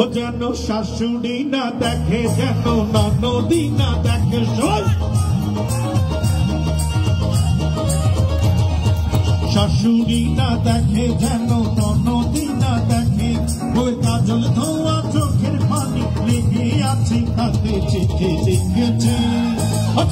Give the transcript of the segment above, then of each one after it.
ও যেন শাশুড়ি না দেখে, যেন ননদি না দেখে, শাশুড়ি না দেখে, যেন ননদি না দেখে। ওই কাজল ধোয়া চোখের পানি লেগে আছে হাতে, চিঠি লিখেছে,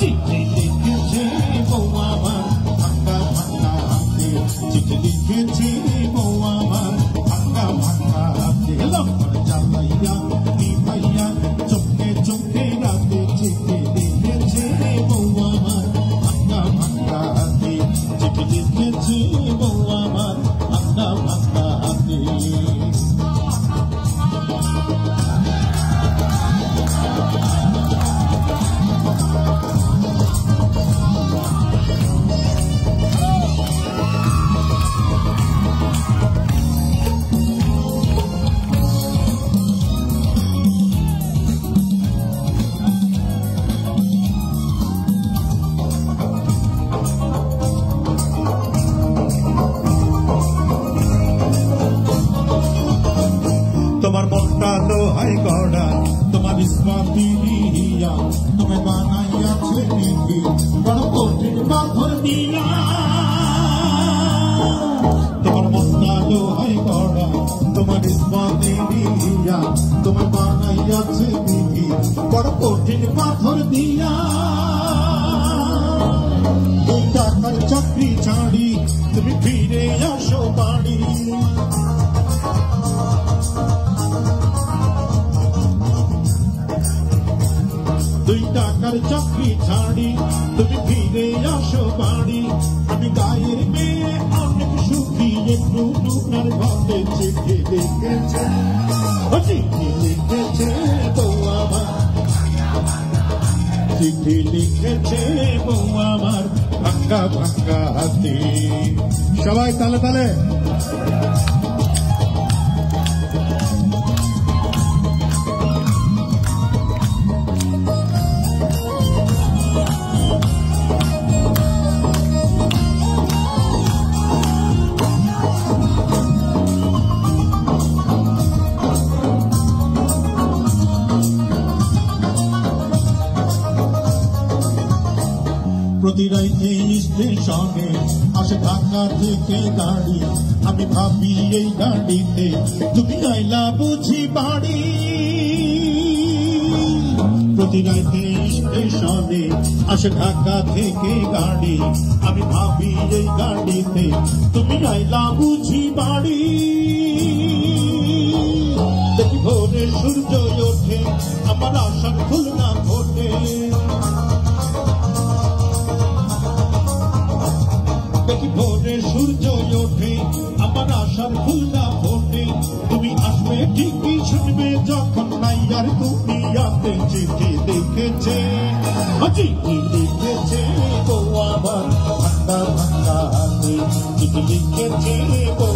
চিঠি লিখেছে বউ আমার ভাঙ্গা ভাঙ্গা হাতে, চিঠি লিখেছে বউ আমার ভাঙ্গা ভাঙ্গা হাতে। লম্বর জ্বালাইয়া নিভাইয়া চোখে চোখে রাতে, চিঠি লিখেছে বউ আমার ভাঙ্গা ভাঙ্গা হাতে, চিঠি লিখেছে বউ আমার ভাঙ্গা ভাঙ্গা হাতে। তোমার মনটা লোহায় গড়া, তোমার ইস্পাতি দিয়া, তুমি বানাইয়াছে নাকি বড় কঠিন পাথর দিয়া। তোমার মনটা লোহায় গড়া, তোমার ইস্পাতি দিয়া, তুমি বানাইয়াছে নাকি বড় কঠিন পাথর দিয়া। দুই টাকার চাকরি ছাড়ি তুমি ফিরে আসো বাড়ি, দুই টাকার চাকরি ছাড়ি তুমি ফিরে আসো বাড়ি। আমি গায়ের মেয়ে অনেক সুখী, একটু নুনার ভাবে চিঠি লিখেছে, চিঠি লিখেছে বউ আমার, চিঠি লিখেছে বউ আমার ভাঙ্গা ভাঙ্গা হাতে। সবাই তালে তালে। প্রতি রাইতে স্টেশনে আসে ঢাকা থেকে গাড়ি, আমি ভাবি এই গাড়িতে তুমি আইলা বুঝি বাড়ি। প্রতি রাইতে স্টেশনে আসে ঢাকা থেকে গাড়ি, আমি ভাবি এই গাড়িতে তুমি আইলা বুঝি বাড়ি। দেখি ভোরে সূর্য ওঠে, আমার আশার ফুল না ফোটে, দেখি ভোরে সূর্য ওঠে, আমার আশার ফুল না ফোটে। তুমি আসবে ঠিকই, শুনবে যখন নাই আর তুমি আতে। চিঠি লিখেছে, চিঠি লিখেছে বউ আমার ভাঙ্গা ভাঙ্গা হাতে, চিঠি লিখেছে বউ